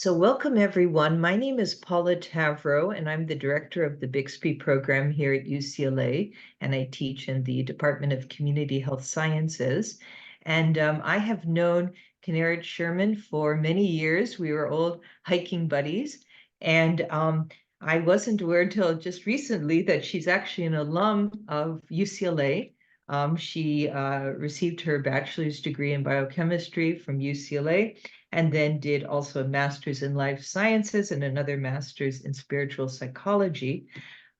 So welcome everyone. My name is Paula Tavrow, and I'm the director of the Bixby program here at UCLA, and I teach in the Department of Community Health Sciences. And I have known Kineret Sherman for many years. We were old hiking buddies, and I wasn't aware until just recently that she's actually an alum of UCLA. She received her bachelor's degree in biochemistry from UCLA, and then did also a master's in life sciences and another master's in spiritual psychology.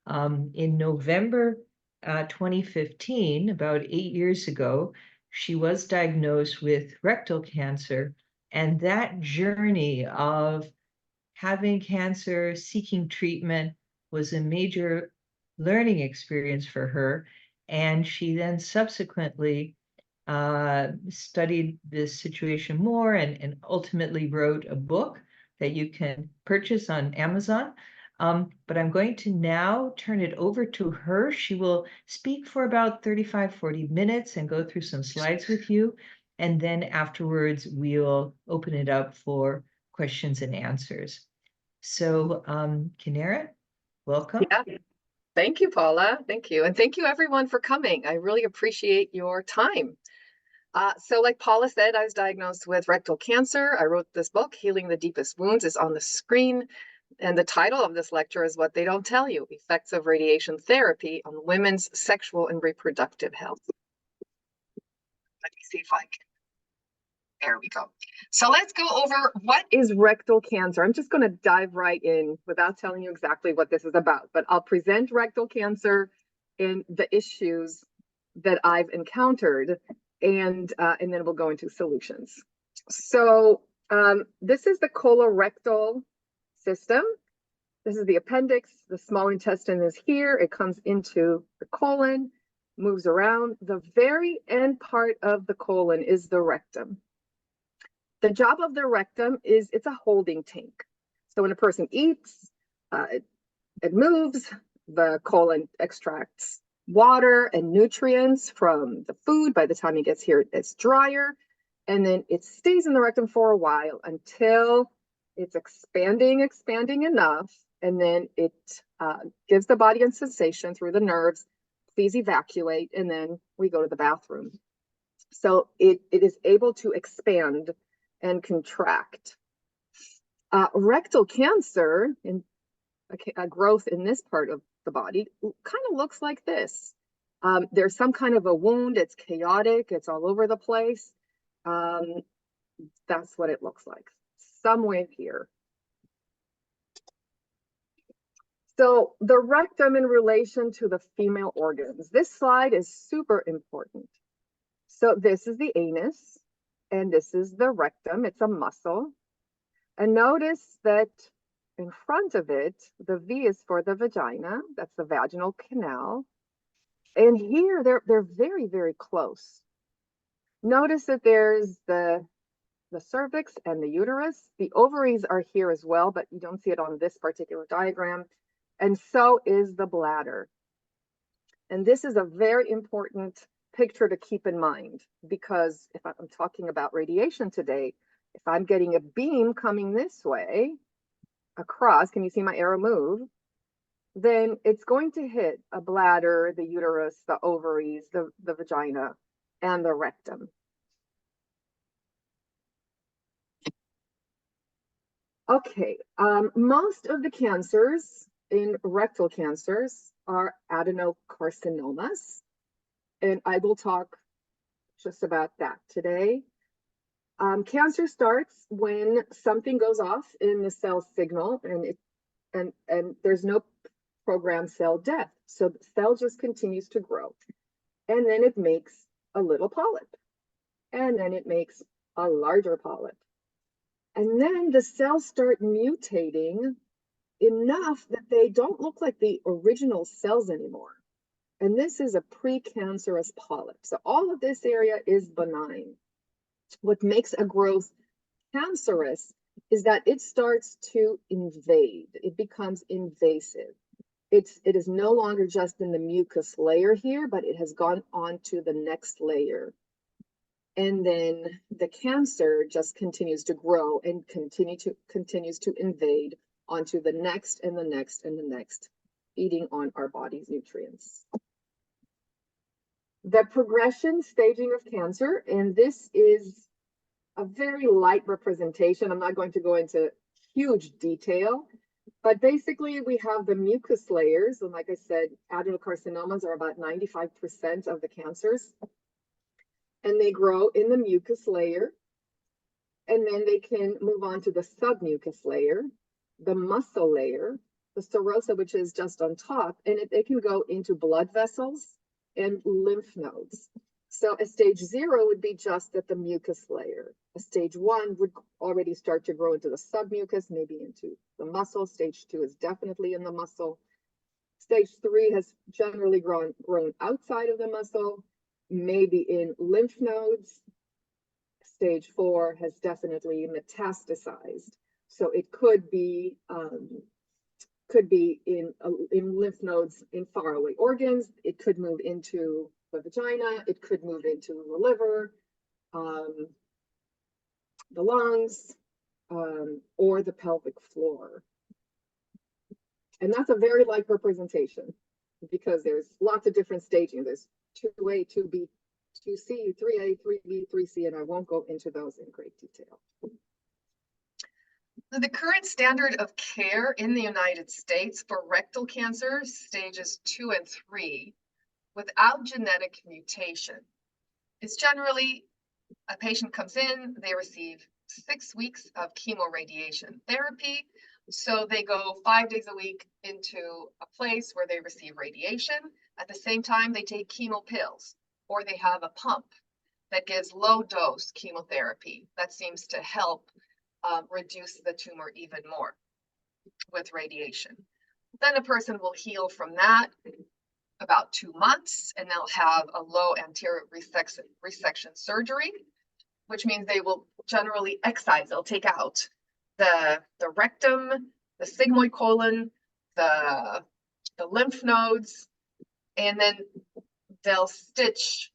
In November 2015, about 8 years ago, she was diagnosed with rectal cancer. And that journey of having cancer, seeking treatment, was a major learning experience for her. And she then subsequently studied this situation more and ultimately wrote a book that you can purchase on Amazon. But I'm going to now turn it over to her. She will speak for about 35-40 minutes and go through some slides with you. And then afterwards, we'll open it up for questions and answers. So, Kineret, welcome. Yeah, thank you, Paula. Thank you. And thank you, everyone, for coming. I really appreciate your time. So like Paula said, I was diagnosed with rectal cancer. I wrote this book, Healing the Deepest Wounds, is on the screen. And the title of this lecture is What They Don't Tell You, Effects of Radiation Therapy on Women's Sexual and Reproductive Health. Let me see if I can. There we go. So let's go over what is rectal cancer. I'm just going to dive right in without telling you exactly what this is about, but I'll present rectal cancer and the issues that I've encountered, and then we'll go into solutions. So this is the colorectal system. This is the appendix. The small intestine is here. It comes into the colon, moves around. The very end part of the colon is the rectum. The job of the rectum is it's a holding tank. So when a person eats, it moves, the colon extracts water and nutrients from the food. By the time it gets here, it's drier. And then it stays in the rectum for a while until it's expanding enough. And then it gives the body a sensation through the nerves, please evacuate, and then we go to the bathroom. So it is able to expand and contract. Rectal cancer, and a growth in this part of the body, kind of looks like this. There's some kind of a wound. It's chaotic. It's all over the place. That's what it looks like. Somewhere here. So the rectum in relation to the female organs. This slide is super important. So this is the anus. And this is the rectum. It's a muscle. And notice that in front of it, the V is for the vagina. That's the vaginal canal. And here, they're very, very close. Notice that there's the cervix and the uterus. The ovaries are here as well, but you don't see it on this particular diagram. And so is the bladder. And this is a very important picture to keep in mind, because if I'm talking about radiation today, if I'm getting a beam coming this way across, can you see my arrow move? Then it's going to hit a bladder, the uterus, the ovaries, the vagina, and the rectum. Okay, most of the cancers in rectal cancers are adenocarcinomas. And I will talk just about that today. Cancer starts when something goes off in the cell signal, and there's no programmed cell death. So the cell just continues to grow. And then it makes a little polyp. And then it makes a larger polyp. And then the cells start mutating enough that they don't look like the original cells anymore. And this is a precancerous polyp. So all of this area is benign. What makes a growth cancerous is that it starts to invade. It becomes invasive. It is no longer just in the mucus layer here, but it has gone on to the next layer. And then the cancer just continues to grow and continues to invade onto the next and the next and the next, eating on our body's nutrients. The progression staging of cancer, and this is a very light representation. I'm not going to go into huge detail, but basically we have the mucus layers. And like I said, adenocarcinomas are about 95% of the cancers. And they grow in the mucus layer. And then they can move on to the submucous layer, the muscle layer, the serosa, which is just on top, and they can go into blood vessels and lymph nodes. So a stage 0 would be just at the mucus layer. A stage 1 would already start to grow into the submucus, maybe into the muscle. Stage 2 is definitely in the muscle. Stage 3 has generally grown outside of the muscle, maybe in lymph nodes. Stage 4 has definitely metastasized. So it could be in lymph nodes in faraway organs. It could move into the vagina. It could move into the liver, the lungs, or the pelvic floor. And that's a very light representation because there's lots of different staging. There's 2A, 2B, 2C, 3A, 3B, 3C, and I won't go into those in great detail. The current standard of care in the United States for rectal cancer stages 2 and 3 without genetic mutation is generally a patient comes in, they receive 6 weeks of chemoradiation therapy. So they go 5 days a week into a place where they receive radiation. At the same time, they take chemo pills, or they have a pump that gives low dose chemotherapy that seems to help reduce the tumor even more with radiation. Then a person will heal from that about 2 months, and they'll have a low anterior resection surgery, which means they will generally excise, they'll take out the rectum, the sigmoid colon, the lymph nodes, and then they'll stitch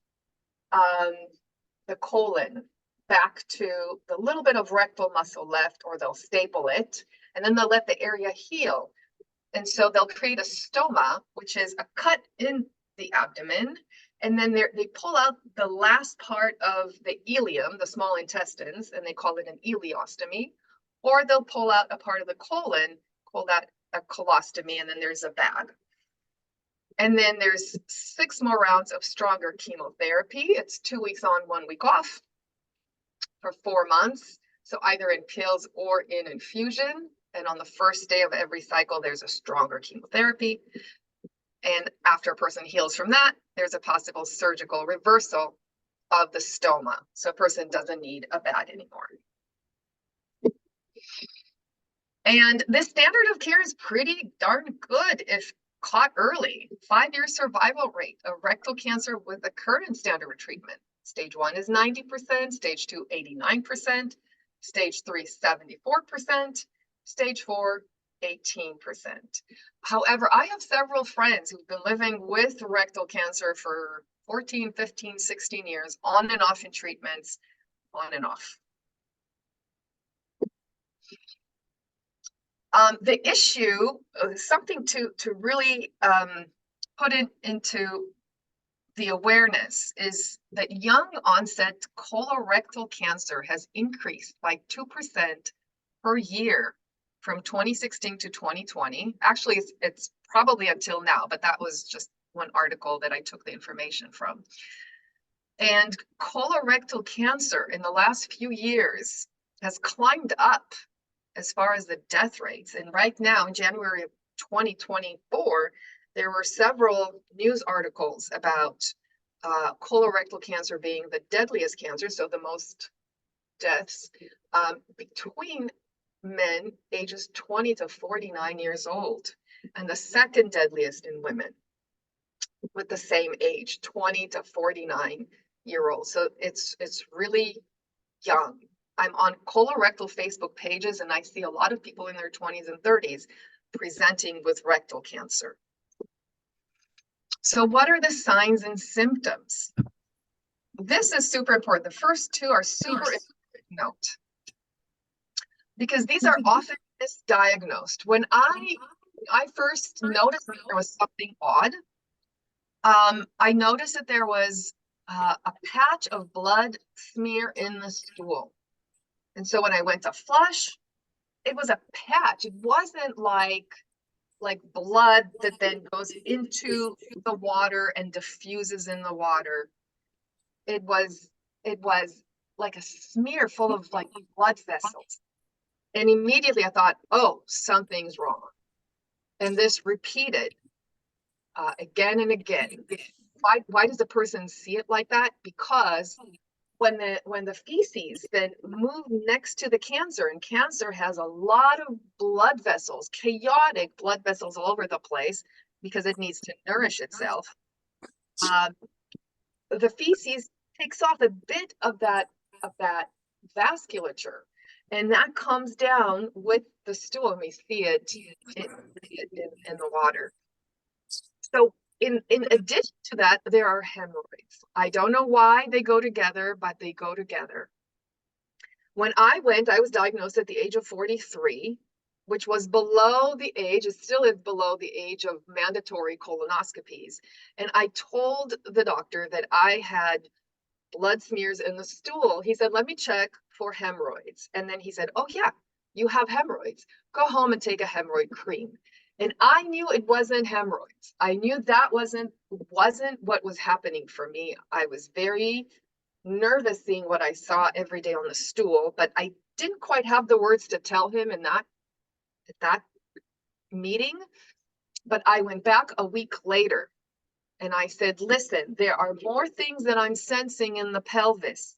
the colon back to the little bit of rectal muscle left, or they'll staple it, and then they'll let the area heal. And so they'll create a stoma, which is a cut in the abdomen, and then they pull out the last part of the ileum, the small intestines, and they call it an ileostomy, or they'll pull out a part of the colon, call that a colostomy, and then there's a bag. And then there's 6 more rounds of stronger chemotherapy. It's 2 weeks on, 1 week off for 4 months. So either in pills or in infusion. And on the first day of every cycle, there's a stronger chemotherapy. And after a person heals from that, there's a possible surgical reversal of the stoma. So a person doesn't need a bag anymore. And this standard of care is pretty darn good if caught early. 5-year survival rate of rectal cancer with the current standard of treatment. Stage 1 is 90%, stage 2, 89%, stage 3, 74%, stage 4, 18%. However, I have several friends who've been living with rectal cancer for 14, 15, 16 years, on and off in treatments, on and off. The issue, something to really put it into the awareness, is that young onset colorectal cancer has increased by 2% per year from 2016 to 2020. Actually, it's probably until now, but that was just one article that I took the information from. And colorectal cancer in the last few years has climbed up as far as the death rates. And right now, in January of 2024, there were several news articles about colorectal cancer being the deadliest cancer, so the most deaths between men ages 20 to 49 years old, and the second deadliest in women with the same age, 20 to 49-year-olds. So it's really young. I'm on colorectal Facebook pages, and I see a lot of people in their 20s and 30s presenting with rectal cancer. So what are the signs and symptoms? this is super important. The first two are super important to note because these are often misdiagnosed. When I first noticed that there was something odd, I noticed that there was a patch of blood smear in the stool. And so when I went to flush, it was a patch. It wasn't like blood that then goes into the water and diffuses in the water. It was like a smear full of like blood vessels. And immediately I thought, oh, something's wrong. And this repeated again and again. Why does the person see it like that? Because when the feces then move next to the cancer, and cancer has a lot of blood vessels, chaotic blood vessels all over the place because it needs to nourish itself. The feces takes off a bit of that vasculature, and that comes down with the stool, and we see it in the water. So in addition to that, there are hemorrhoids. I don't know why they go together, but they go together. When I was diagnosed at the age of 43, which was below the age, it still is below the age of mandatory colonoscopies. And I told the doctor that I had blood smears in the stool. He said, let me check for hemorrhoids. And then he said, oh yeah, you have hemorrhoids. Go home and take a hemorrhoid cream. And I knew it wasn't hemorrhoids. I knew that wasn't what was happening for me. I was very nervous seeing what I saw every day on the stool, but I didn't quite have the words to tell him in that meeting. But I went back a week later and I said, listen, there are more things that I'm sensing in the pelvis.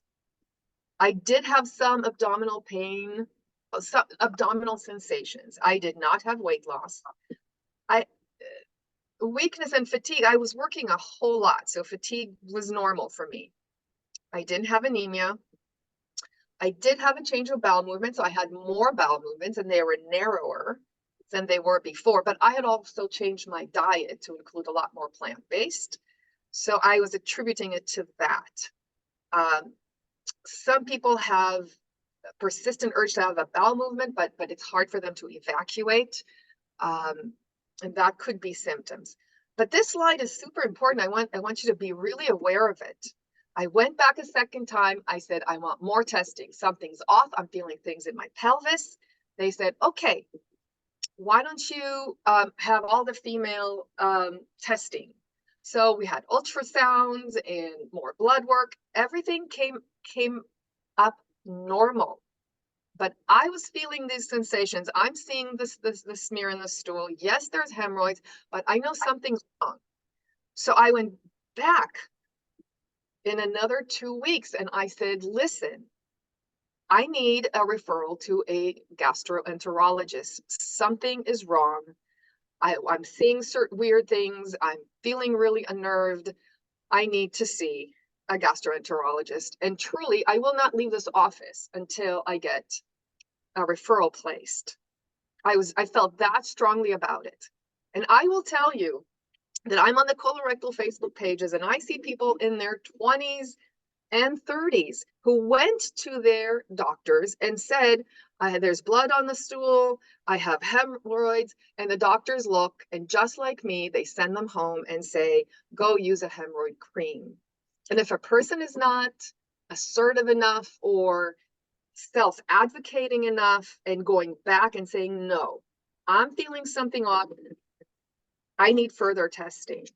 I did have some abdominal pain, some abdominal sensations. I did not have weight loss. Weakness and fatigue, I was working a whole lot, so fatigue was normal for me. I didn't have anemia. I did have a change of bowel movement, so I had more bowel movements and they were narrower than they were before, but I had also changed my diet to include a lot more plant-based. So I was attributing it to that. Some people have a persistent urge to have a bowel movement, but it's hard for them to evacuate. And that could be symptoms. But this slide is super important. I want you to be really aware of it. I went back a second time. I said, I want more testing. Something's off. I'm feeling things in my pelvis. They said, okay, why don't you have all the female testing? So we had ultrasounds and more blood work. Everything came up normal. But I was feeling these sensations. I'm seeing this smear in the stool. Yes, there's hemorrhoids, but I know something's wrong. So I went back in another 2 weeks and I said, listen, I need a referral to a gastroenterologist. Something is wrong. I'm seeing certain weird things. I'm feeling really unnerved. I need to see a gastroenterologist. And truly, I will not leave this office until I get a referral placed. I felt that strongly about it. And I will tell you that I'm on the colorectal Facebook pages and I see people in their 20s and 30s who went to their doctors and said, there's blood on the stool, I have hemorrhoids, and the doctors look, and just like me, they send them home and say, go use a hemorrhoid cream. And if a person is not assertive enough or self-advocating enough and going back and saying, no, I'm feeling something off, I need further testing.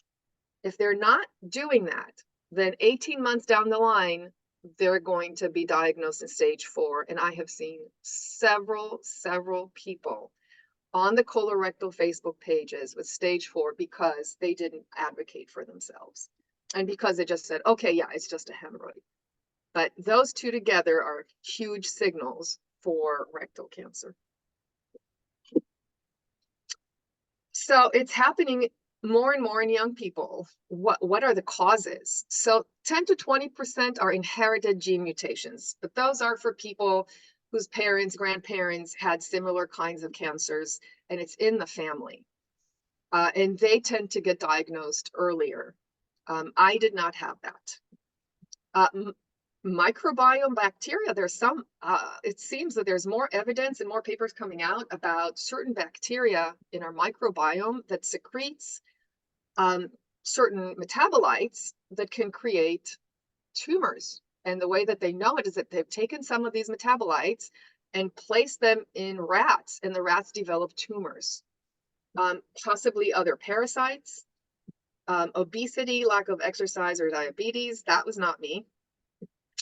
If they're not doing that, then 18 months down the line, they're going to be diagnosed in stage 4. And I have seen several people on the colorectal Facebook pages with stage 4 because they didn't advocate for themselves. And because they just said, okay, yeah, it's just a hemorrhoid. But those two together are huge signals for rectal cancer. So it's happening more and more in young people. What are the causes? So 10 to 20% are inherited gene mutations, but those are for people whose parents, grandparents had similar kinds of cancers, and it's in the family. And they tend to get diagnosed earlier. I did not have that. Microbiome bacteria, there's some, it seems that there's more evidence and more papers coming out about certain bacteria in our microbiome that secretes certain metabolites that can create tumors. And the way that they know it is that they've taken some of these metabolites and placed them in rats, and the rats develop tumors. Possibly other parasites, obesity, lack of exercise, or diabetes. That was not me.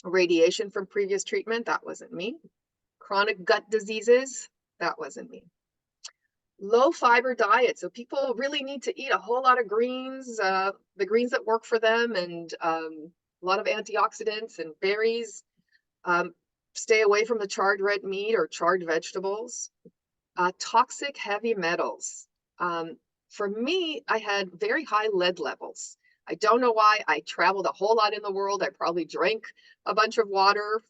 Radiation from previous treatment, that wasn't me. Chronic gut diseases, that wasn't me. Low fiber diet, so people really need to eat a whole lot of greens, the greens that work for them, and a lot of antioxidants and berries. Stay away from the charred red meat or charred vegetables. Toxic heavy metals. For me, I had very high lead levels. I don't know why. I traveled a whole lot in the world. I probably drank a bunch of water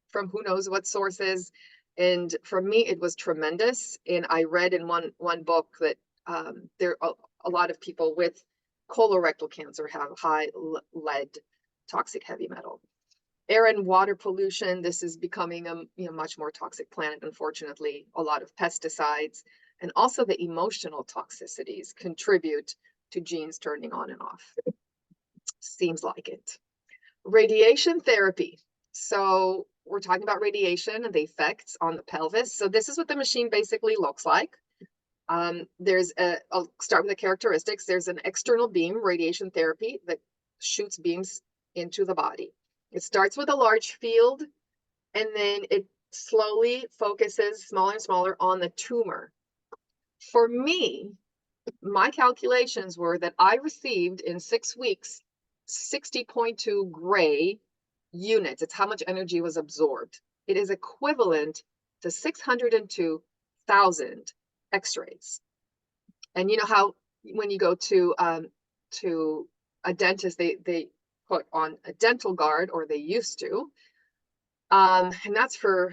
from who knows what sources. And for me, it was tremendous. And I read in one book that there are a lot of people with colorectal cancer have high lead, toxic heavy metal. Air and water pollution. This is becoming a much more toxic planet, unfortunately. A lot of pesticides. And also the emotional toxicities contribute to genes turning on and off. Seems like it. Radiation therapy. So we're talking about radiation and the effects on the pelvis. So this is what the machine basically looks like. I'll start with the characteristics. There's an external beam radiation therapy that shoots beams into the body. It starts with a large field, and then it slowly focuses smaller and smaller on the tumor. For me, my calculations were that I received in 6 weeks 60.2 gray units. It's how much energy was absorbed. It is equivalent to 602,000 x-rays. And you know how when you go to a dentist, they put on a dental guard, or they used to, and that's for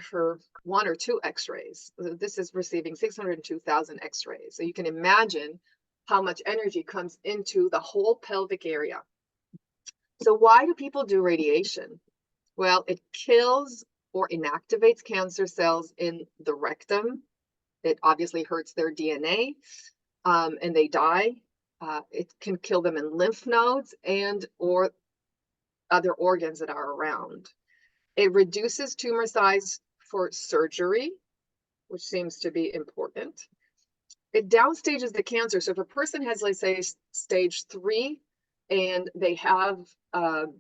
1 or 2 x-rays. This is receiving 602,000 x-rays. So you can imagine how much energy comes into the whole pelvic area. So why do people do radiation? Well, it kills or inactivates cancer cells in the rectum. It obviously hurts their DNA, and they die. It can kill them in lymph nodes and or other organs that are around. It reduces tumor size for surgery, which seems to be important. It downstages the cancer. So if a person has, let's say, stage 3, and they have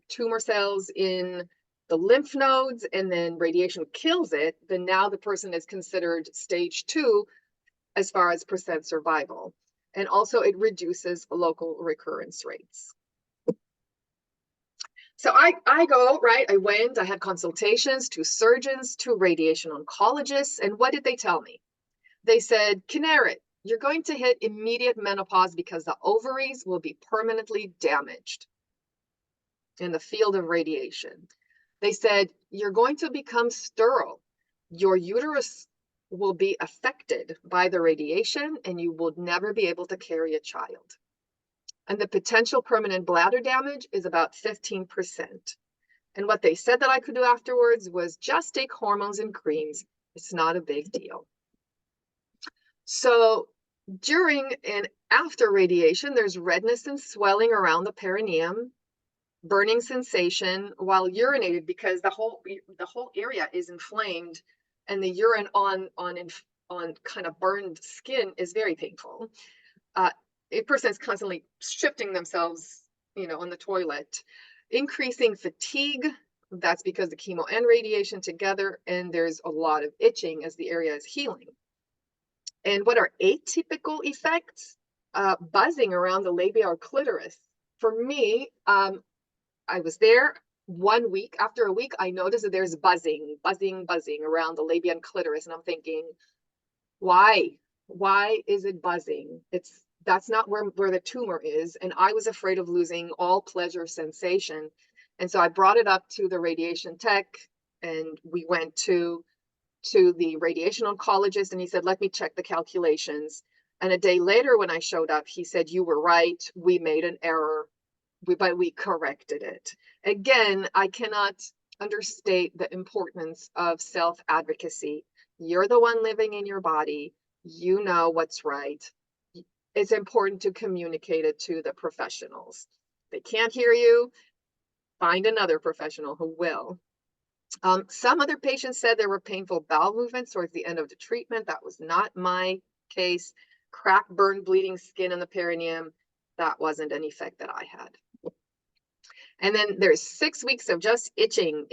tumor cells in the lymph nodes, and then radiation kills it, then now the person is considered stage 2 as far as percent survival. And also it reduces local recurrence rates. So I went, I had consultations to surgeons, to radiation oncologists, and what did they tell me? They said, Kineret, you're going to hit immediate menopause because the ovaries will be permanently damaged in the field of radiation. They said, you're going to become sterile. Your uterus will be affected by the radiation, and you will never be able to carry a child. And the potential permanent bladder damage is about 15%. And what they said that I could do afterwards was just take hormones and creams. It's not a big deal. So during and after radiation, there's redness and swelling around the perineum, burning sensation while urinated, because the whole area is inflamed, and the urine on kind of burned skin is very painful. A person is constantly shifting themselves, on the toilet. Increasing fatigue, that's because the chemo and radiation together, and there's a lot of itching as the area is healing. And what are atypical effects? Buzzing around the labia or clitoris. For me, I was there 1 week. After a week, I noticed that there's buzzing around the labia and clitoris. And I'm thinking, why? Why is it buzzing? That's not where the tumor is. And I was afraid of losing all pleasure sensation. And so I brought it up to the radiation tech, and we went to the radiation oncologist, and he said, let me check the calculations. And a day later when I showed up, he said, you were right. We made an error. but we corrected it. Again, I cannot understate the importance of self-advocacy. You're the one living in your body. You know what's right. It's important to communicate it to the professionals. They can't hear you, find another professional who will. Some other patients said there were painful bowel movements towards the end of the treatment. That was not my case. Crack, burn, bleeding skin in the perineum. That wasn't an effect that I had. And then there's 6 weeks of just itching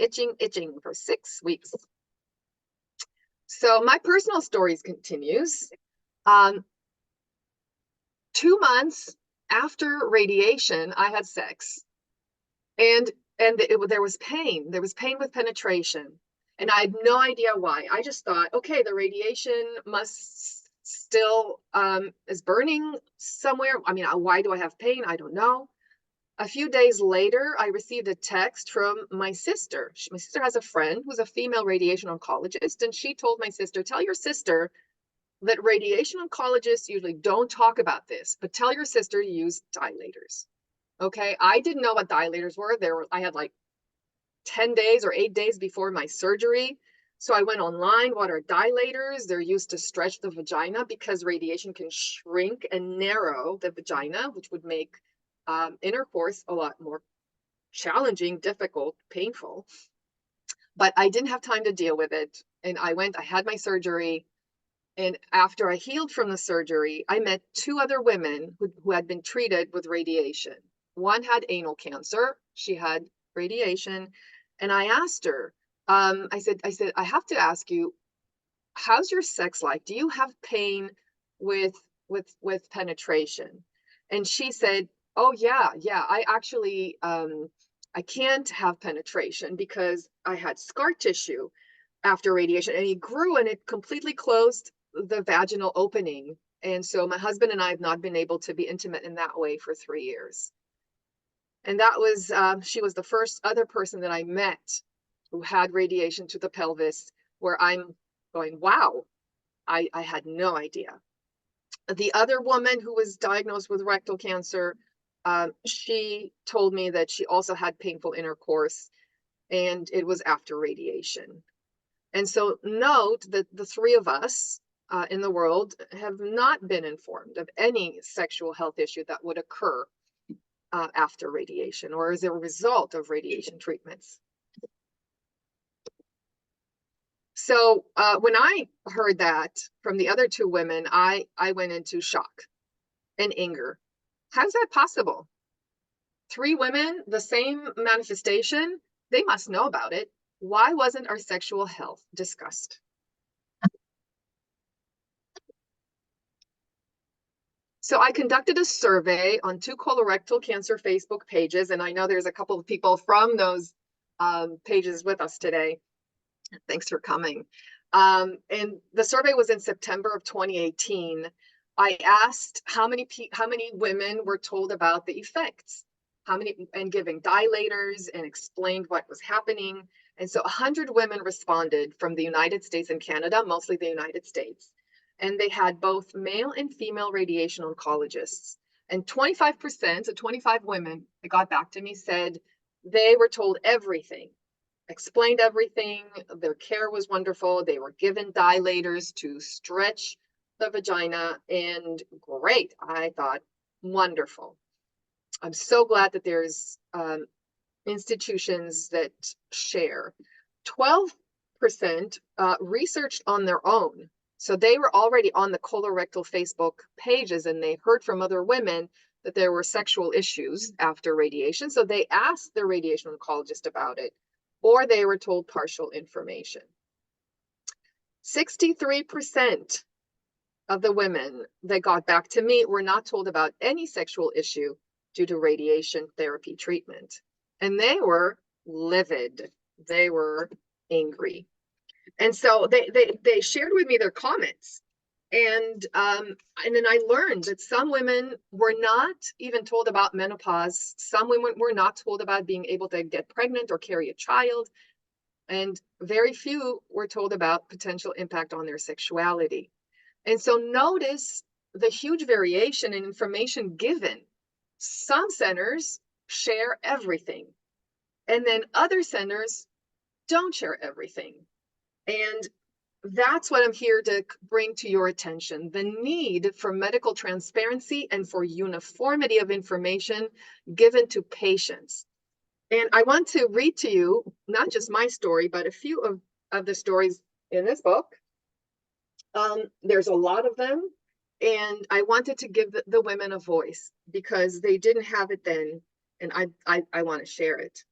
for 6 weeks. So my personal stories continues. 2 months after radiation, I had sex, and there was pain. There was pain with penetration, and I had no idea why. I just thought, okay, the radiation must still is burning somewhere. I mean, why do I have pain? I don't know. A few days later, I received a text from my sister. My sister has a friend who's a female radiation oncologist, and she told my sister, tell your sister that radiation oncologists usually don't talk about this, but tell your sister to use dilators. Okay, I didn't know what dilators were. I had like 10 days or 8 days before my surgery. So I went online. What are dilators? They're used to stretch the vagina because radiation can shrink and narrow the vagina, which would make intercourse a lot more challenging, difficult, painful. But I didn't have time to deal with it. And I had my surgery. And after I healed from the surgery, I met 2 other women who had been treated with radiation. One had anal cancer. She had radiation. And I asked her, I said, I have to ask you, how's your sex like? Do you have pain with penetration? And she said, oh yeah, I actually, I can't have penetration because I had scar tissue after radiation, and it grew and it completely closed the vaginal opening. And so my husband and I have not been able to be intimate in that way for 3 years. And that was, she was the first other person that I met who had radiation to the pelvis, where I'm going, wow, I had no idea. The other woman who was diagnosed with rectal cancer, she told me that she also had painful intercourse, and it was after radiation. And so note that the 3 of us in the world have not been informed of any sexual health issue that would occur after radiation or as a result of radiation treatments. So when I heard that from the other 2 women, I went into shock and anger. How is that possible? 3 women, the same manifestation, they must know about it. Why wasn't our sexual health discussed? So I conducted a survey on 2 colorectal cancer Facebook pages, and I know there's a couple of people from those pages with us today. Thanks for coming. And the survey was in September of 2018. I asked how many women were told about the effects, and giving dilators, and explained what was happening. And so 100 women responded from the United States and Canada, mostly the United States. And they had both male and female radiation oncologists. And 25%, so 25 women that got back to me, said they were told everything, explained everything. Their care was wonderful. They were given dilators to stretch the vagina, and great. I thought, wonderful. I'm so glad that there's institutions that share. 12% researched on their own. So they were already on the colorectal Facebook pages, and they heard from other women that there were sexual issues after radiation. So they asked their radiation oncologist about it, or they were told partial information. 63% of the women that got back to me were not told about any sexual issue due to radiation therapy treatment. And they were livid. They were angry. And so they shared with me their comments. And then I learned that some women were not even told about menopause. Some women were not told about being able to get pregnant or carry a child. And very few were told about potential impact on their sexuality. And so notice the huge variation in information given. Some centers share everything. And then other centers don't share everything. And that's what I'm here to bring to your attention, the need for medical transparency and for uniformity of information given to patients. And I want to read to you, not just my story, but a few of the stories in this book. There's a lot of them, and I wanted to give the women a voice because they didn't have it then, and I want to share it.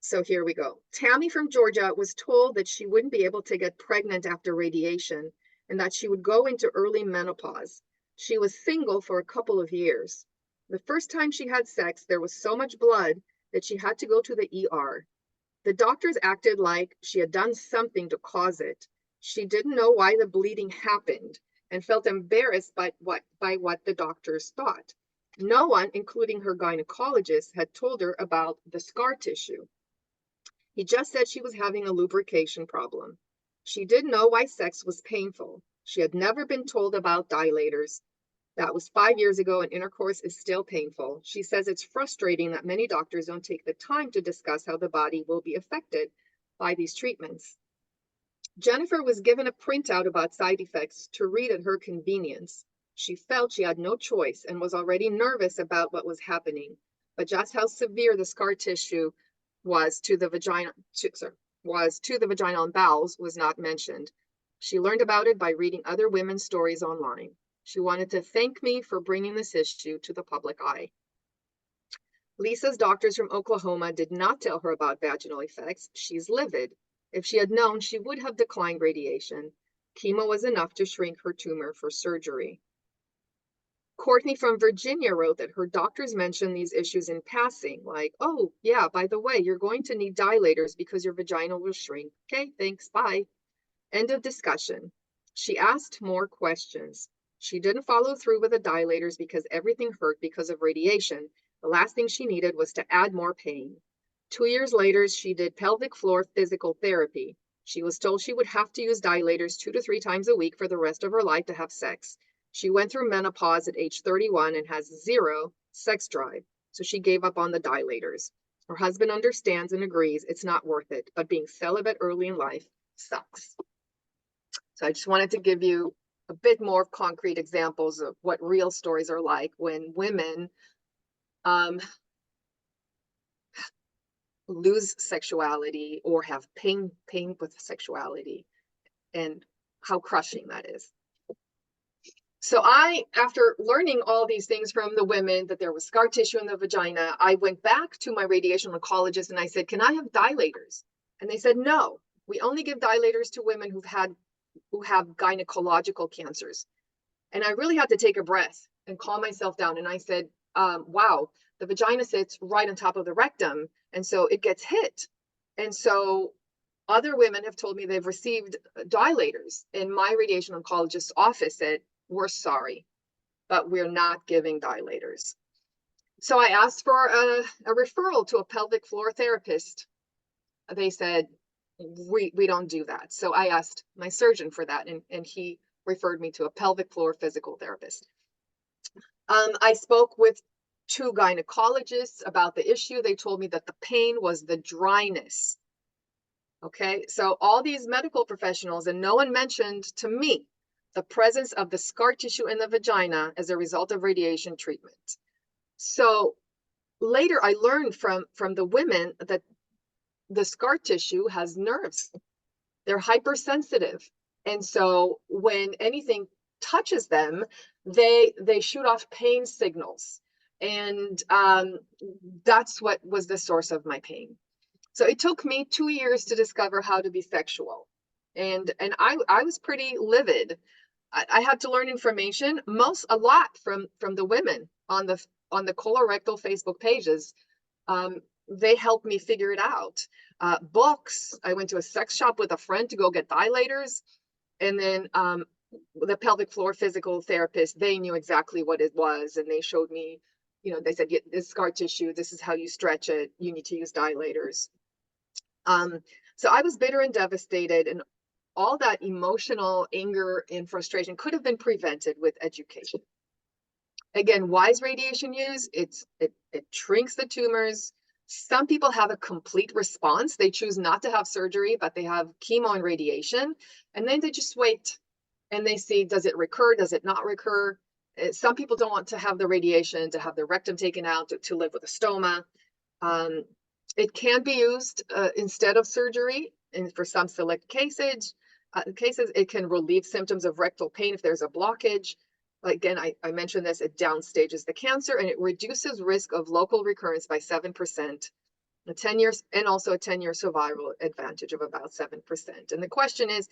So here we go. Tammy from Georgia was told that she wouldn't be able to get pregnant after radiation and that she would go into early menopause. She was single for a couple of years. The first time she had sex, there was so much blood that she had to go to the ER. The doctors acted like she had done something to cause it. She didn't know why the bleeding happened and felt embarrassed by what the doctors thought. No one, including her gynecologist, had told her about the scar tissue. He just said she was having a lubrication problem. She didn't know why sex was painful. She had never been told about dilators. That was 5 years ago, and intercourse is still painful. She says it's frustrating that many doctors don't take the time to discuss how the body will be affected by these treatments. Jennifer was given a printout about side effects to read at her convenience. She felt she had no choice and was already nervous about what was happening, but just how severe the scar tissue was to the vagina, the vaginal and bowels was not mentioned. She learned about it by reading other women's stories online. She wanted to thank me for bringing this issue to the public eye. Lisa's doctors from Oklahoma did not tell her about vaginal effects. She's livid. If she had known, she would have declined radiation. Chemo was enough to shrink her tumor for surgery. Courtney from Virginia wrote that her doctors mentioned these issues in passing, like, oh, yeah, by the way, you're going to need dilators because your vagina will shrink. Okay, thanks, bye. End of discussion. She asked more questions. She didn't follow through with the dilators because everything hurt because of radiation. The last thing she needed was to add more pain. 2 years later, she did pelvic floor physical therapy. She was told she would have to use dilators 2 to 3 times a week for the rest of her life to have sex. She went through menopause at age 31 and has 0 sex drive, so she gave up on the dilators. Her husband understands and agrees it's not worth it, but being celibate early in life sucks. So I just wanted to give you a bit more concrete examples of what real stories are like when women lose sexuality or have pain with sexuality, and how crushing that is. So after learning all these things from the women, that there was scar tissue in the vagina, I went back to my radiation oncologist and I said, can I have dilators? And they said, no, we only give dilators to women who have gynecological cancers. And I really had to take a breath and calm myself down. And I said, wow, the vagina sits right on top of the rectum. And so it gets hit. And so other women have told me they've received dilators. And my radiation oncologist's office said, we're sorry, but we're not giving dilators. So I asked for a referral to a pelvic floor therapist. They said, we don't do that. So I asked my surgeon for that, and he referred me to a pelvic floor physical therapist. I spoke with 2 gynecologists about the issue. They told me that the pain was the dryness. Okay, so all these medical professionals, and no one mentioned to me the presence of the scar tissue in the vagina as a result of radiation treatment. So later I learned from the women that the scar tissue has nerves. They're hypersensitive. And so when anything touches them, they shoot off pain signals. And that's what was the source of my pain. So it took me 2 years to discover how to be sexual. And I was pretty livid. I had to learn information, a lot from the women on the colorectal Facebook pages. They helped me figure it out. Books. I went to a sex shop with a friend to go get dilators, and then the pelvic floor physical therapist. They knew exactly what it was, and they showed me. They said, this scar tissue. This is how you stretch it. You need to use dilators. So I was bitter and devastated, and all that emotional anger and frustration could have been prevented with education. Again, why is radiation used? It shrinks the tumors. Some people have a complete response. They choose not to have surgery, but they have chemo and radiation. And then they just wait and they see, does it recur? Does it not recur? Some people don't want to have the radiation, to have their rectum taken out, to live with a stoma. It can be used instead of surgery, and for some select cases, it can relieve symptoms of rectal pain if there's a blockage. Again, I mentioned this, it downstages the cancer, and it reduces risk of local recurrence by 7%, a 10 years, and also a 10-year survival advantage of about 7%. And the question is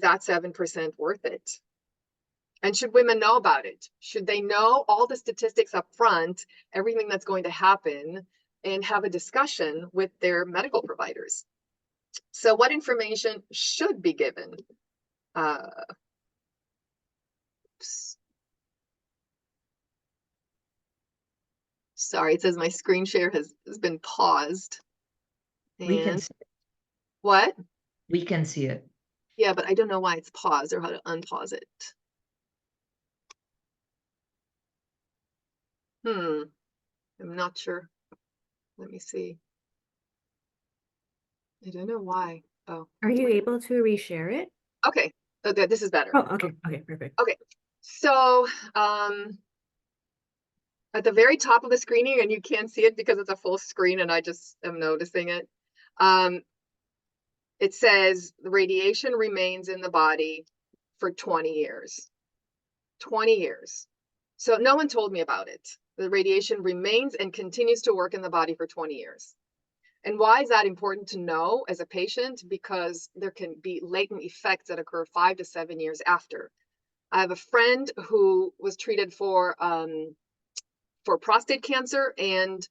that 7% worth it? And should women know about it? Should they know all the statistics up front, everything that's going to happen, and have a discussion with their medical providers? So what information should be given? Sorry, it says my screen share has been paused. We can see it. What? We can see it. Yeah, but I don't know why it's paused or how to unpause it. I'm not sure. Let me see. I don't know why. Oh. Are you able to reshare it? Okay. Okay, this is better. Oh, okay. Okay, perfect. Okay. So at the very top of the screening, and you can't see it because it's a full screen and I just am noticing it. It says the radiation remains in the body for 20 years. 20 years. So no one told me about it. The radiation remains and continues to work in the body for 20 years. And why is that important to know as a patient? Because there can be latent effects that occur 5 to 7 years after. I have a friend who was treated for prostate cancer, and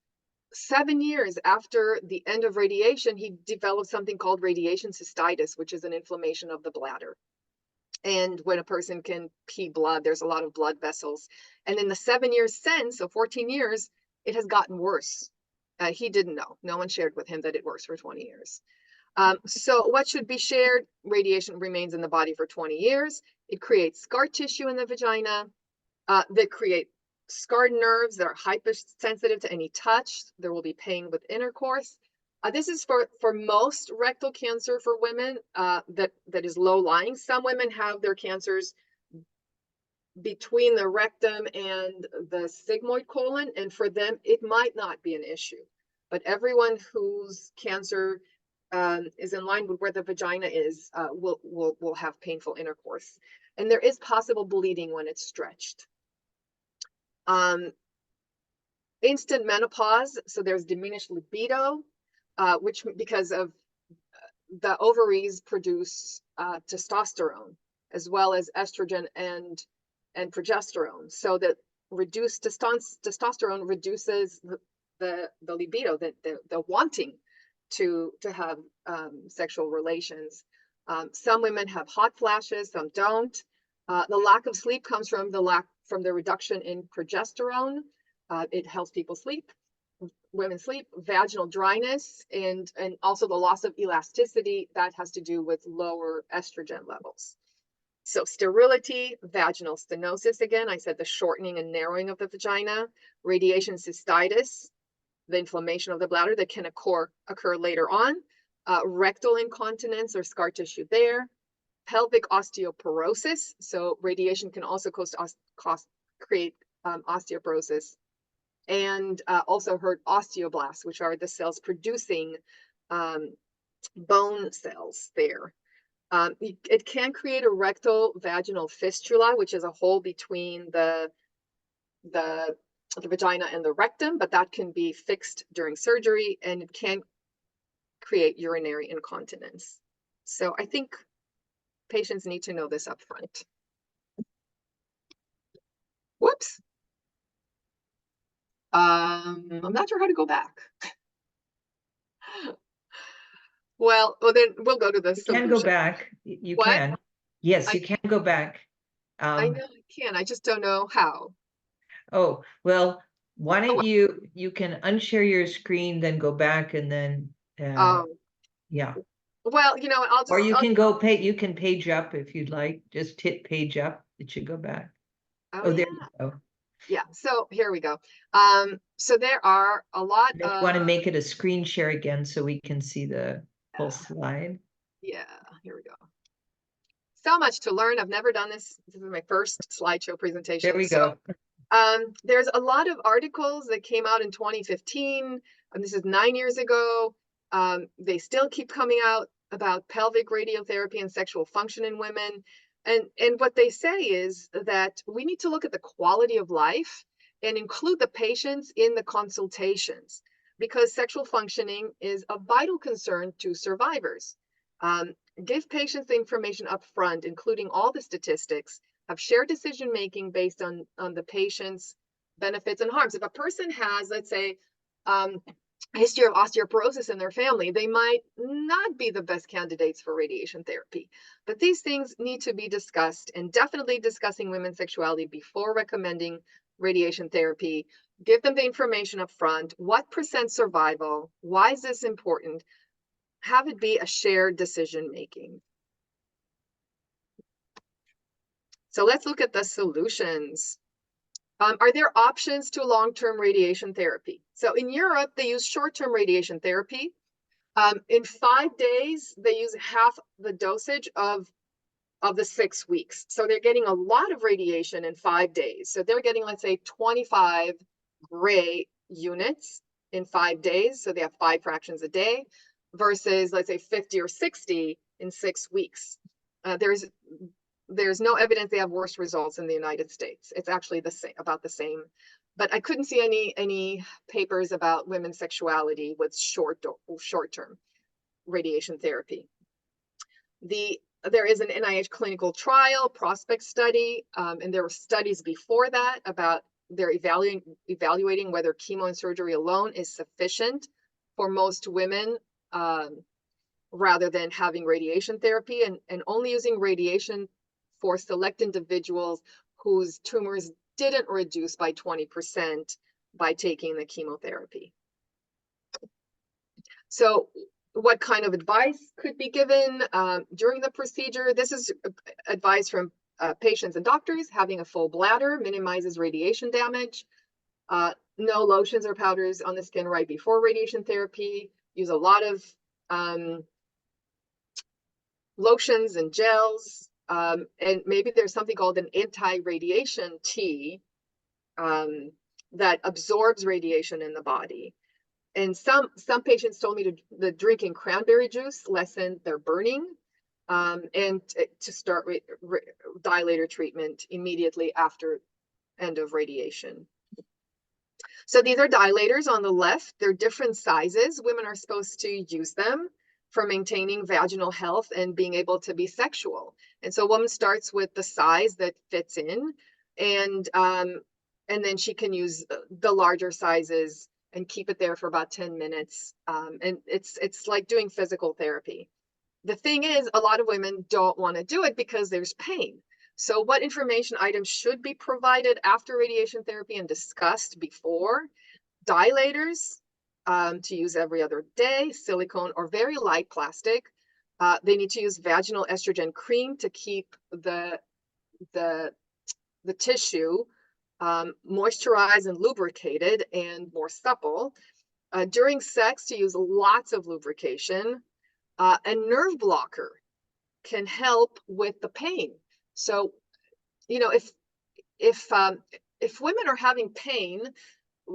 7 years after the end of radiation, he developed something called radiation cystitis, which is an inflammation of the bladder. And when a person can pee blood, there's a lot of blood vessels. And in the 7 years since, so 14 years, it has gotten worse. He didn't know. No one shared with him that it works for 20 years. So what should be shared? Radiation remains in the body for 20 years. It creates scar tissue in the vagina that create scarred nerves that are hypersensitive to any touch. There will be pain with intercourse. This is for most rectal cancer for women that is low-lying. Some women have their cancers between the rectum and the sigmoid colon, and for them, it might not be an issue. But everyone whose cancer is in line with where the vagina is will have painful intercourse. And there is possible bleeding when it's stretched. Instant menopause, so there's diminished libido, which because of the ovaries produce testosterone as well as estrogen and progesterone. So that reduced testosterone reduces the libido, the wanting to have sexual relations. Some women have hot flashes, some don't. The lack of sleep comes from the reduction in progesterone. It helps people sleep. Women sleep. Vaginal dryness and also the loss of elasticity, that has to do with lower estrogen levels. So sterility, vaginal stenosis, again, I said the shortening and narrowing of the vagina, radiation cystitis, the inflammation of the bladder that can occur later on, rectal incontinence or scar tissue there, pelvic osteoporosis. So radiation can also create osteoporosis, and also hurt osteoblasts, which are the cells producing bone cells there. It can create a rectal vaginal fistula, which is a hole between the vagina and the rectum, but that can be fixed during surgery, and it can create urinary incontinence. So I think patients need to know this up front. Whoops. I'm not sure how to go back. Well, then we'll go to the solution. You can go back. You What? can. Yes, you can go back. I know I can. I just don't know how. Oh, well, why don't you can unshare your screen, then go back, and then yeah. Well, you know, Or you can page up if you'd like. Just hit page up. It should go back. Oh, There yeah. you go. Yeah, so here we go. So there are a lot If you want to make it a screen share again so we can see the full slide. Yeah, here we go. So much to learn. I've never done this. This is my first slideshow presentation. There we go. There's a lot of articles that came out in 2015. This is 9 years ago. They still keep coming out about pelvic radiotherapy and sexual function in women. And what they say is that we need to look at the quality of life and include the patients in the consultations, because sexual functioning is a vital concern to survivors. Give patients the information up front, including all the statistics, have shared decision making based on the patient's benefits and harms. If a person has, let's say, a history of osteoporosis in their family, they might not be the best candidates for radiation therapy. But these things need to be discussed, and definitely discussing women's sexuality before recommending radiation therapy. Give them the information up front. What % survival? Why is this important? Have it be a shared decision making. So let's look at the solutions. Are there options to long-term radiation therapy? So in Europe, they use short-term radiation therapy. In 5 days, they use half the dosage of the 6 weeks. So they're getting a lot of radiation in 5 days. So they're getting, let's say, 25 gray units in 5 days. So they have 5 fractions a day versus, let's say, 50 or 60 in 6 weeks. There's no evidence they have worse results in the United States. It's actually the same, about the same. But I couldn't see any papers about women's sexuality with short-term radiation therapy. There is an NIH clinical trial, prospect study, and there were studies before that about they're evaluating whether chemo and surgery alone is sufficient for most women, rather than having radiation therapy, and only using radiation for select individuals whose tumors didn't reduce by 20% by taking the chemotherapy. So what kind of advice could be given during the procedure? This is advice from patients and doctors. Having a full bladder minimizes radiation damage. No lotions or powders on the skin right before radiation therapy. Use a lot of lotions and gels. And maybe there's something called an anti-radiation tea that absorbs radiation in the body. And some patients told me that drinking cranberry juice lessened their burning, and to start dilator treatment immediately after end of radiation. So these are dilators on the left. They're different sizes. Women are supposed to use them for maintaining vaginal health and being able to be sexual. And so a woman starts with the size that fits in, and then she can use the larger sizes and keep it there for about 10 minutes. And it's like doing physical therapy. The thing is, a lot of women don't want to do it because there's pain. So what information items should be provided after radiation therapy and discussed before? Dilators, to use every other day, silicone or very light plastic. They need to use vaginal estrogen cream to keep the tissue moisturized and lubricated and more supple. During sex, to use lots of lubrication. A nerve blocker can help with the pain. So, you know, if women are having pain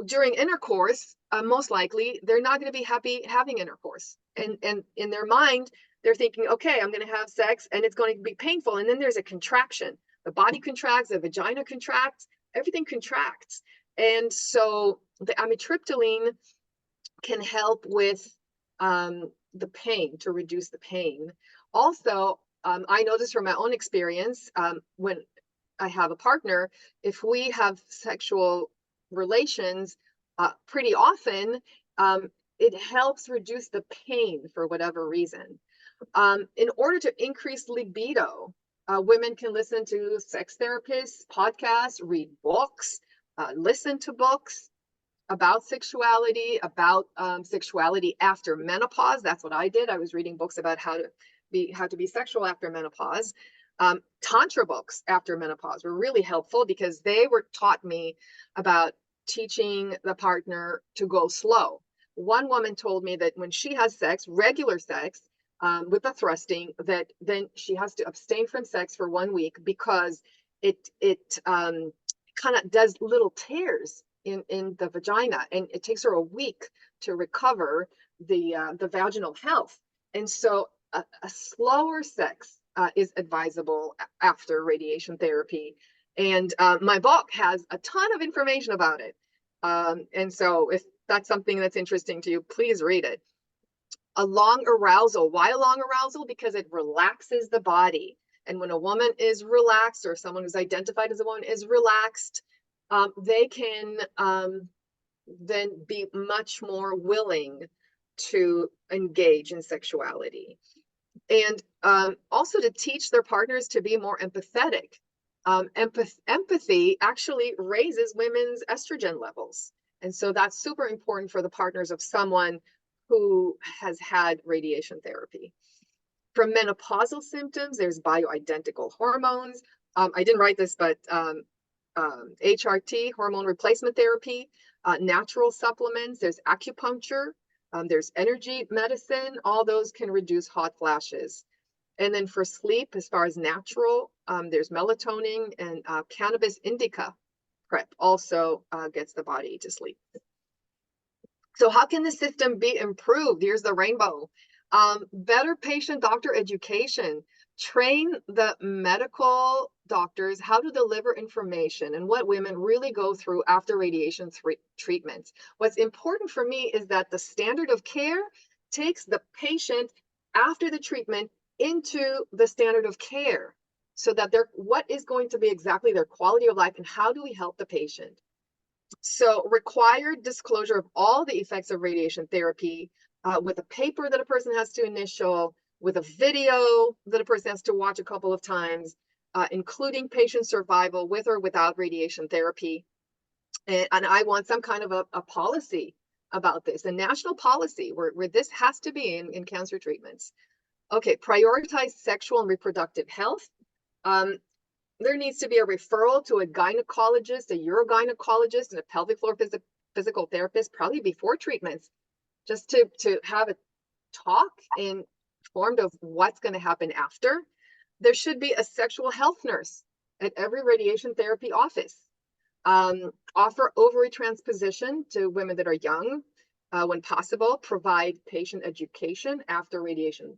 during intercourse, most likely they're not going to be happy having intercourse. And in their mind, they're thinking, okay, I'm going to have sex and it's going to be painful. And then there's a contraction. The body contracts, the vagina contracts, everything contracts. And so the amitriptyline can help with the pain, to reduce the pain. Also, I know this from my own experience, when I have a partner, if we have sexual relations pretty often, it helps reduce the pain for whatever reason. In order to increase libido, women can listen to sex therapists, podcasts, read books, listen to books about sexuality after menopause. That's what I did. I was reading books about how to be sexual after menopause. Tantra books after menopause were really helpful because they taught me about teaching the partner to go slow. One woman told me that when she has sex, regular sex, with the thrusting, that then she has to abstain from sex for 1 week because it kind of does little tears in the vagina, and it takes her a week to recover the vaginal health. And so a slower sex is advisable after radiation therapy. And my book has a ton of information about it. And so if that's something that's interesting to you, please read it. A long arousal. Why a long arousal? Because it relaxes the body. And when a woman is relaxed, or someone who's identified as a woman is relaxed, they can then be much more willing to engage in sexuality. And also to teach their partners to be more empathetic. Empathy actually raises women's estrogen levels. And so that's super important for the partners of someone who has had radiation therapy. For menopausal symptoms, there's bioidentical hormones. I didn't write this, but HRT, hormone replacement therapy, natural supplements, there's acupuncture, there's energy medicine. All those can reduce hot flashes. And then for sleep, as far as natural, there's melatonin, and cannabis indica prep also gets the body to sleep. So how can the system be improved? Here's the rainbow. Better patient-doctor education. Train the medical doctors how to deliver information and what women really go through after radiation treatments. What's important for me is that the standard of care takes the patient after the treatment into the standard of care, so that what is going to be exactly their quality of life and how do we help the patient. So required disclosure of all the effects of radiation therapy, with a paper that a person has to initial, with a video that a person has to watch a couple of times, including patient survival with or without radiation therapy. And I want some kind of a policy about this, a national policy where this has to be in cancer treatments. Okay, prioritize sexual and reproductive health. There needs to be a referral to a gynecologist, a urogynecologist, and a pelvic floor physical therapist, probably before treatments, just to have a talk informed of what's going to happen after. There should be a sexual health nurse at every radiation therapy office. Offer ovary transposition to women that are young when possible. Provide patient education after radiation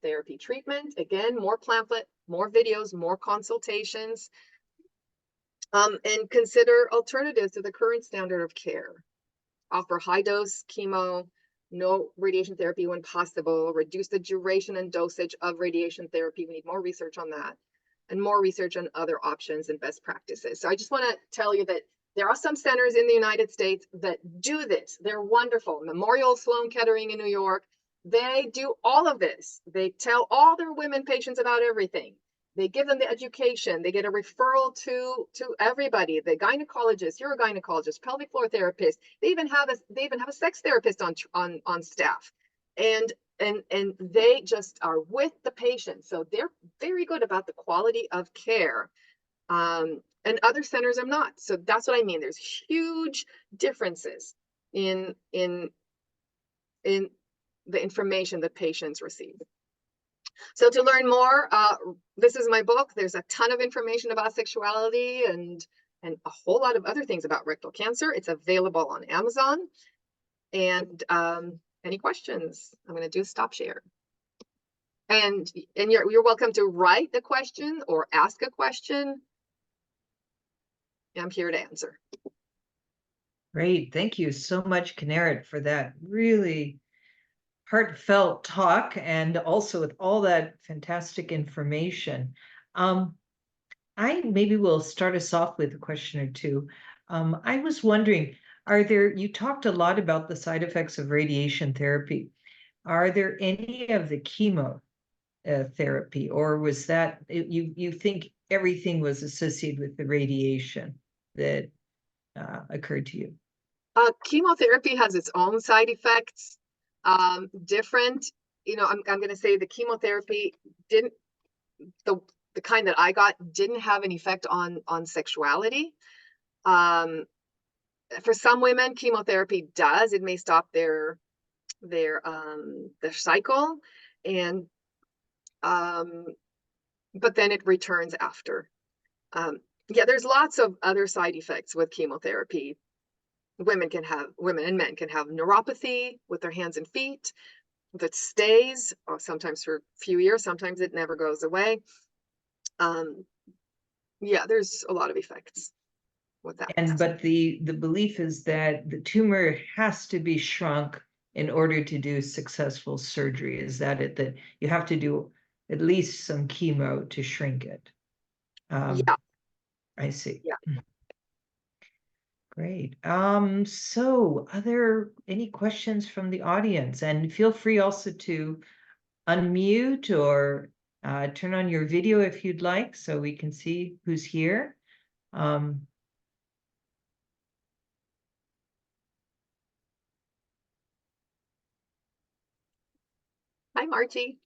therapy treatment. Again, more pamphlet, more videos, more consultations, and consider alternatives to the current standard of care. Offer high dose chemo, no radiation therapy when possible, reduce the duration and dosage of radiation therapy. We need more research on that, and more research on other options and best practices. So I just want to tell you that there are some centers in the United States that do this. They're wonderful. Memorial Sloan Kettering in New York, they do all of this. They tell all their women patients about everything. They give them the education. They get a referral to everybody, the gynecologist, urogynecologist, pelvic floor therapist. They even have a sex therapist on staff. And they just are with the patient. So they're very good about the quality of care. And other centers are not. So that's what I mean. There's huge differences in the information that patients receive. So to learn more, this is my book. There's a ton of information about sexuality and a whole lot of other things about rectal cancer. It's available on Amazon. And any questions? I'm going to do a stop share. And you're welcome to write the question or ask a question. I'm here to answer. Great. Thank you so much, Kineret, for that really heartfelt talk, and also with all that fantastic information. I maybe will start us off with a question or two. I was wondering, you talked a lot about the side effects of radiation therapy. Are there any of the chemo therapy, or was that, you think everything was associated with the radiation that occurred to you? Chemotherapy has its own side effects. Different, I'm going to say the chemotherapy the kind that I got didn't have an effect on sexuality. For some women, chemotherapy does. It may stop their cycle, and but then it returns after. Yeah, there's lots of other side effects with chemotherapy. Women and men can have neuropathy with their hands and feet that stays, or sometimes for a few years, sometimes it never goes away. Yeah, there's a lot of effects with that. But the belief is that the tumor has to be shrunk in order to do successful surgery. Is that it? That you have to do at least some chemo to shrink it? Yeah. I see. Yeah. Great. So are there any questions from the audience? And feel free also to unmute or turn on your video if you'd like, so we can see who's here. Hi, Margie.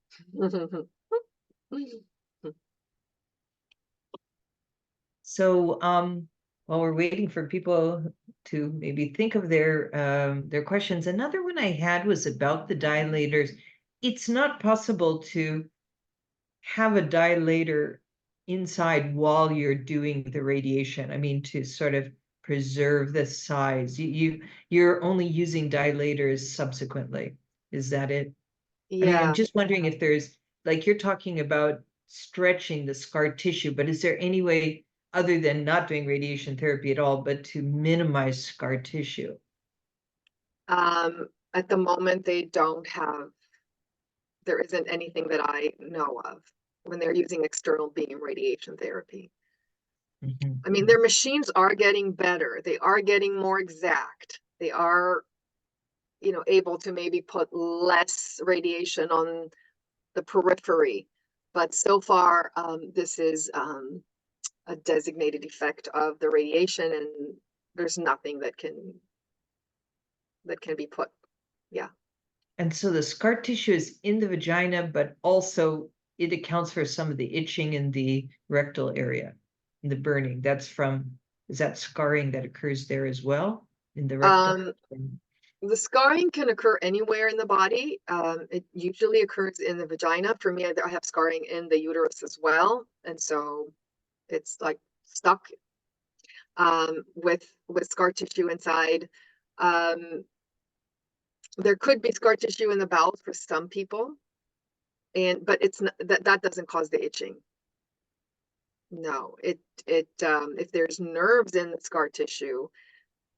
So while we're waiting for people to maybe think of their questions, another one I had was about the dilators. It's not possible to have a dilator inside while you're doing the radiation. I mean, to sort of preserve the size. You're only using dilators subsequently. Is that it? I mean, I'm Yeah. just wondering if there's, like, you're talking about stretching the scar tissue, but is there any way other than not doing radiation therapy at all, but to minimize scar tissue? At the moment, there isn't anything that I know of when they're using external beam radiation therapy. Mhm. I mean, their machines are getting better. They are getting more exact. They are, able to maybe put less radiation on the periphery. But so far, this is a designated effect of the radiation, and there's nothing that can be put. Yeah. And so the scar tissue is in the vagina, but also it accounts for some of the itching in the rectal area, the burning. Is that scarring that occurs there as well in the rectal? The scarring can occur anywhere in the body. It usually occurs in the vagina. For me, I have scarring in the uterus as well, and so it's like stuck with scar tissue inside. There could be scar tissue in the bowels for some people, but it's not, that doesn't cause the itching. No, if there's nerves in the scar tissue,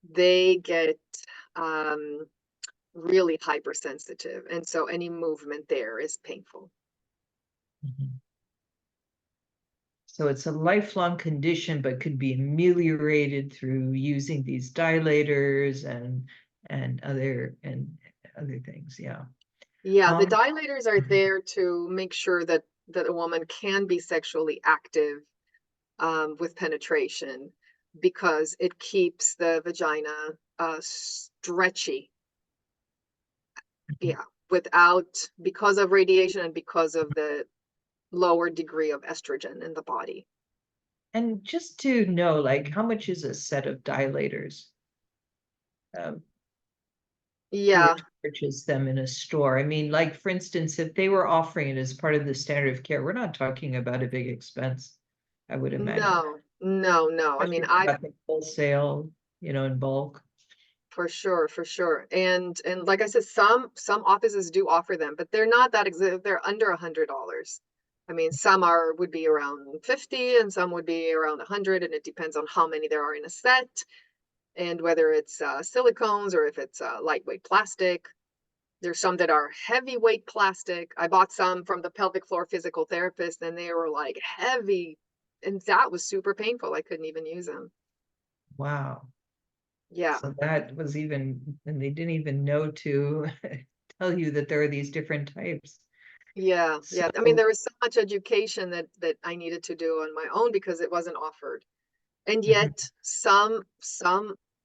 they get really hypersensitive, and so any movement there is painful. Mhm. So it's a lifelong condition, but could be ameliorated through using these dilators and other things. Yeah. Yeah, the dilators are there to make sure that a woman can be sexually active with penetration, because it keeps the vagina stretchy. Yeah, because of radiation and because of the lower degree of estrogen in the body. And just to know, like, how much is a set of dilators? Yeah. To purchase them in a store. I mean, like, for instance, if they were offering it as part of the standard of care, we're not talking about a big expense, I would imagine. No. I mean, Wholesale, in bulk. For sure. And like I said, some offices do offer them, but they're not that they're under $100. I mean, some would be around 50 and some would be around 100, and it depends on how many there are in a set and whether it's silicones or if it's lightweight plastic. There's some that are heavyweight plastic. I bought some from the pelvic floor physical therapist, and they were like heavy, and that was super painful. I couldn't even use them. Wow. Yeah. So that was and they didn't even know to tell you that there are these different types. Yeah. I mean, there was so much education that I needed to do on my own because it wasn't offered. And yet some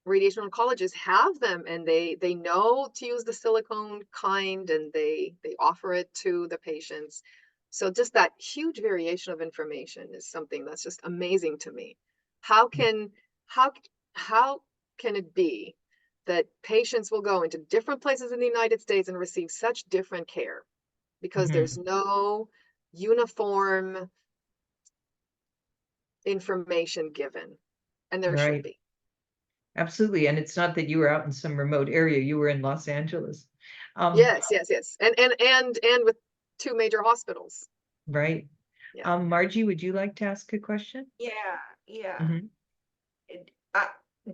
radiation oncologists have them, and they know to use the silicone kind, and they offer it to the patients. So just that huge variation of information is something that's just amazing to me. How can it be that patients will go into different places in the United States and receive such different care because there's no uniform information given, and there should Right. be. Absolutely. And it's not that you were out in some remote area, you were in Los Angeles. Yes, and with two major hospitals. Right. Yeah. Margie, would you like to ask a question? Yeah, yeah. Mhm.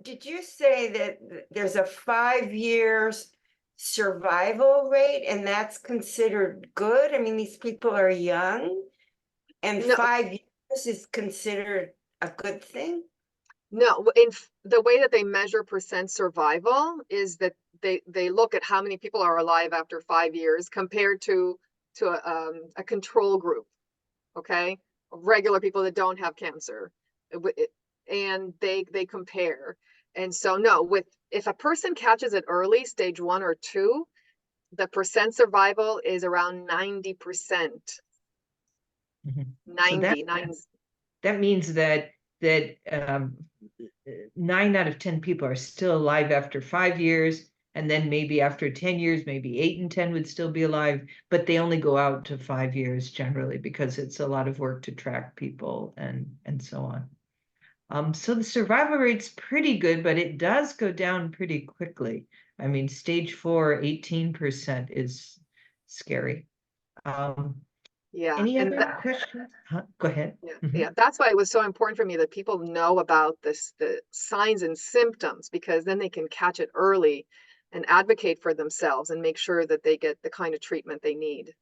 Did you say that there's a 5 years survival rate and that's considered good? I mean, these people are young and No, 5 years is considered a good thing? no, the way that they measure percent survival is that they look at how many people are alive after 5 years compared to a control group, okay? Regular people that don't have cancer. And they compare. And so no, if a person catches it early, stage 1 or 2, the percent survival is around 90%. So 90. that means that 9 out of 10 people are still alive after 5 years, and then maybe after 10 years, maybe 8 and 10 would still be alive, but they only go out to 5 years generally because it's a lot of work to track people and so on. So the survival rate's pretty good, but it does go down pretty quickly. I mean, stage 4, 18% is scary. Yeah. Any And other questions? Go ahead. yeah, that's why it was so important for me that people know about the signs and symptoms, because then they can catch it early and advocate for themselves and make sure that they get the kind of treatment they need.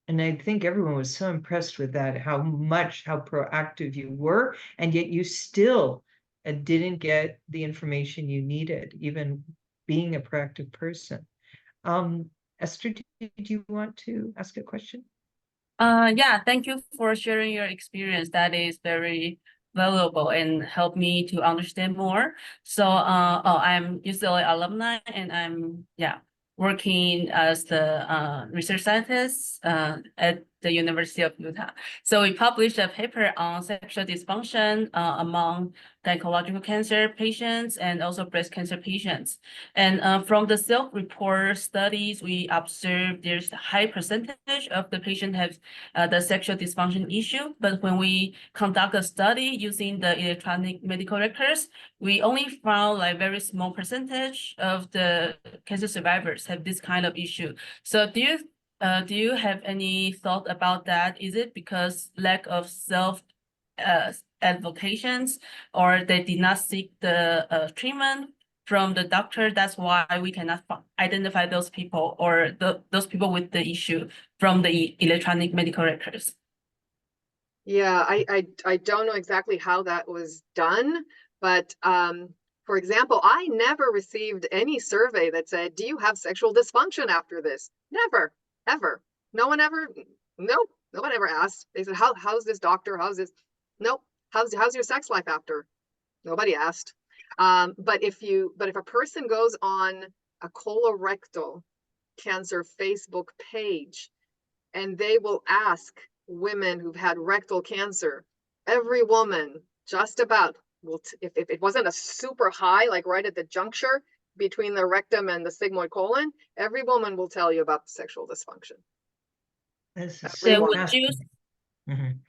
And I think everyone was so impressed with that, how proactive you were, and yet you still didn't get the information you needed, even being a proactive person. Esther, did you want to ask a question? Yeah, thank you for sharing your experience. That is very valuable and help me to understand more. So, I'm UCLA alumni and I'm, working as the research scientist at the University of Utah. So we published a paper on sexual dysfunction among gynecological cancer patients and also breast cancer patients. And from the self-report studies, we observed there's a high percentage of the patient have the sexual dysfunction issue. But when we conduct a study using the electronic medical records, we only found like very small percentage of the cancer survivors have this kind of issue. So do you have any thought about that? Is it because lack of self advocations, or they did not seek the treatment from the doctor? That's why we cannot identify those people or those people with the issue from the electronic medical records. Yeah, I don't know exactly how that was done, but for example, I never received any survey that said, do you have sexual dysfunction after this? Never, ever. Nope, no one ever asked. They said, how's this, doctor? How's this? Nope. How's your sex life after? Nobody asked. But if a person goes on a colorectal cancer Facebook page and they will ask women who've had rectal cancer, every woman just about will, if it wasn't a super high, like right at the juncture between the rectum and the sigmoid colon, every woman will tell you about the sexual dysfunction. So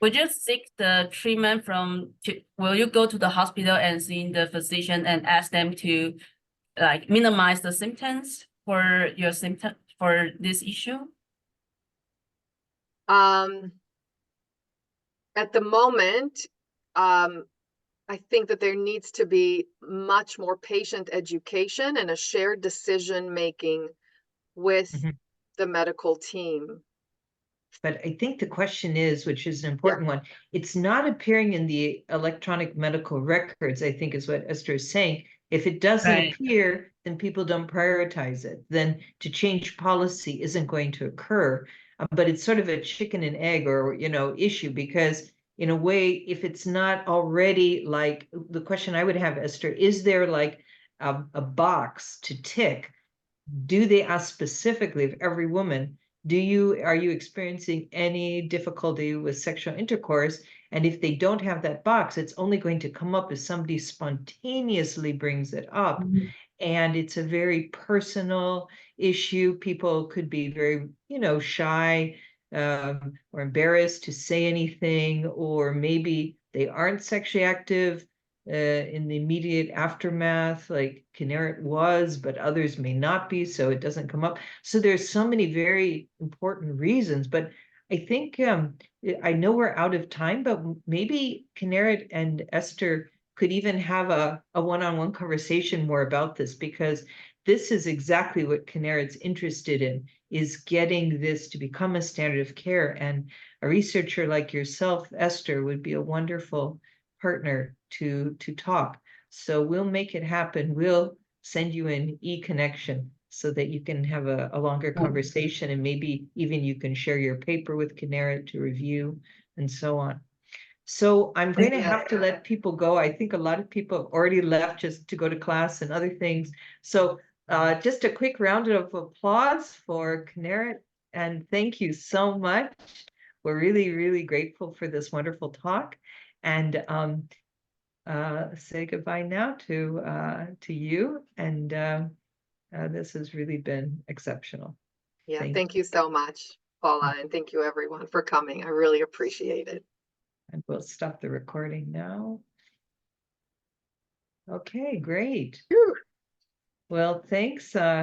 would you seek the treatment will you go to the hospital and see the physician and ask them to like minimize the symptoms for this issue? At the moment, I think that there needs to be much more patient education and a shared decision making with the medical team. But I think the question is, which is an important one, it's not appearing in the electronic medical records, I think is what Esther is saying. If it doesn't appear, then people don't prioritize it. Then to change policy isn't going to occur. But it's sort of a chicken and egg or, issue, because in a way, if it's not already, like, the question I would have, Esther, is there like a box to tick? Do they ask specifically of every woman, are you experiencing any difficulty with sexual intercourse? And if they don't have that box, it's only going to come up if somebody spontaneously brings it up. And it's a very personal issue. People could be very, shy or embarrassed to say anything, or maybe they aren't sexually active in the immediate aftermath, like Kineret was, but others may not be, so it doesn't come up. So there's so many very important reasons, but I think I know we're out of time, but maybe Kineret and Esther could even have a one-on-one conversation more about this, because this is exactly what Kineret's interested in, is getting this to become a standard of care. And a researcher like yourself, Esther, would be a wonderful partner to talk. So we'll make it happen. We'll send you an e-connection so that you can have a longer conversation, and maybe even you can share your paper with Kineret to review and so on. So I'm going to have to let people go. I think a lot of people have already left just to go to class and other things. So just a quick round of applause for Kineret, and thank you so much. We're really, really grateful for this wonderful talk, and say goodbye now to you. And this has really been exceptional. Yeah, thank you so much, Paula, and thank you everyone for coming. I really appreciate it. And we'll stop the recording now. Okay, great. Whew. Well, thanks.